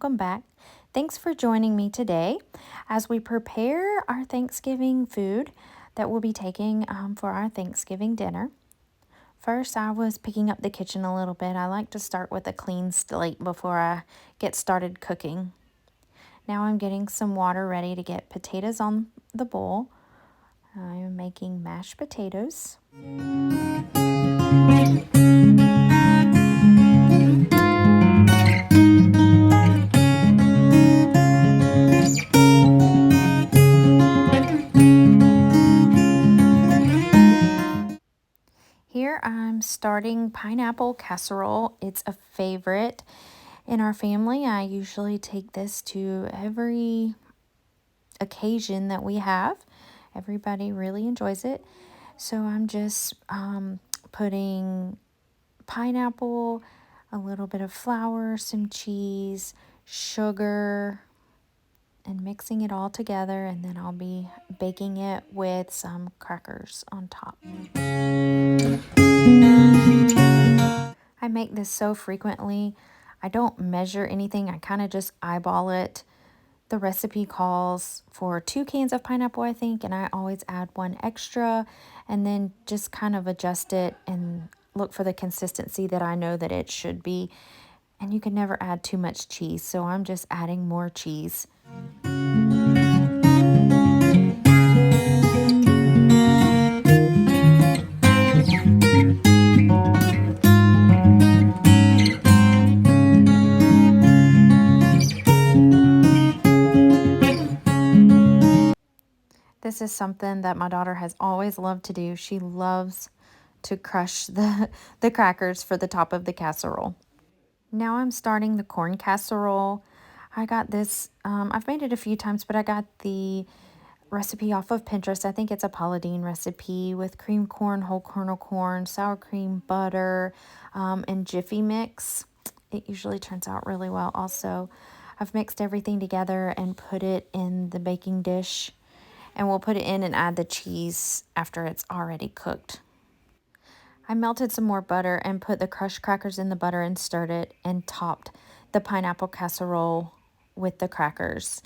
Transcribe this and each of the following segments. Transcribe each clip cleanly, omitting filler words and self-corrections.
welcome back. Thanks for joining me today as we prepare our Thanksgiving food that we'll be taking for our Thanksgiving dinner. First, I was picking up the kitchen a little bit. I like to start with a clean slate before I get started cooking. Now I'm getting some water ready to get potatoes on the bowl. I'm making mashed potatoes. Here I'm starting pineapple casserole. It's a favorite in our family. I usually take this to every occasion that we have. Everybody really enjoys it. So I'm just putting pineapple, a little bit of flour, some cheese, sugar, and mixing it all together, and then I'll be baking it with some crackers on top. I make this so frequently. I don't measure anything. I kind of just eyeball it. The recipe calls for 2 cans of pineapple, I think, and I always add 1 extra and then just kind of adjust it and look for the consistency that I know that it should be. And you can never add too much cheese, so I'm just adding more cheese. This is something that my daughter has always loved to do. She loves to crush the crackers for the top of the casserole. Now I'm starting the corn casserole. I got this, I've made it a few times, but I got the recipe off of Pinterest. I think it's a Paula Deen recipe with cream corn, whole kernel corn, sour cream, butter, and Jiffy mix. It usually turns out really well also. I've mixed everything together and put it in the baking dish. And we'll put it in and add the cheese after it's already cooked. I melted some more butter and put the crushed crackers in the butter and stirred it and topped the pineapple casserole with the crackers.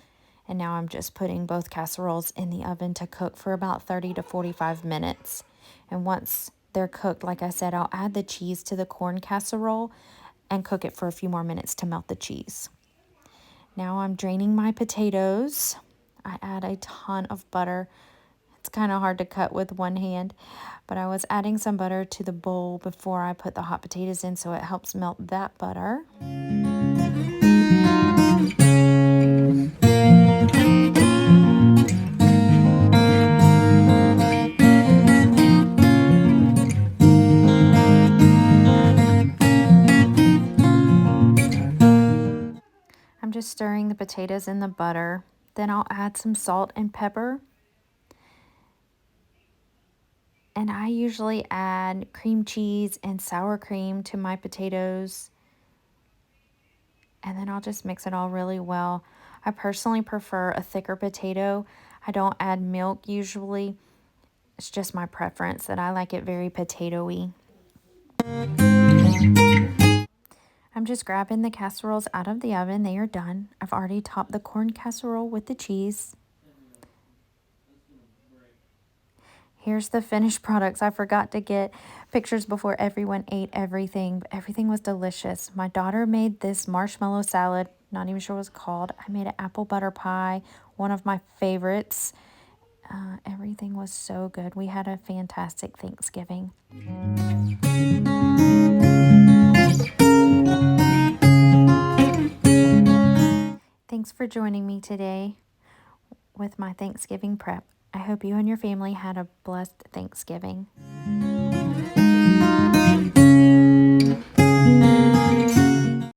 And now I'm just putting both casseroles in the oven to cook for about 30 to 45 minutes. And once they're cooked, like I said, I'll add the cheese to the corn casserole and cook it for a few more minutes to melt the cheese. Now I'm draining my potatoes. I add a ton of butter. It's kind of hard to cut with one hand, but I was adding some butter to the bowl before I put the hot potatoes in, so it helps melt that butter. I'm just stirring the potatoes in the butter. Then I'll add some salt and pepper. And I usually add cream cheese and sour cream to my potatoes. And then I'll just mix it all really well. I personally prefer a thicker potato. I don't add milk usually. It's just my preference that I like it very potato-y. I'm just grabbing the casseroles out of the oven. They are done. I've already topped the corn casserole with the cheese. Here's the finished products. I forgot to get pictures before everyone ate everything, but everything was delicious. My daughter made this marshmallow salad, not even sure what it's called. I made an apple butter pie, one of my favorites. Everything was so good. We had a fantastic Thanksgiving. Thanks for joining me today with my Thanksgiving prep. I hope you and your family had a blessed Thanksgiving.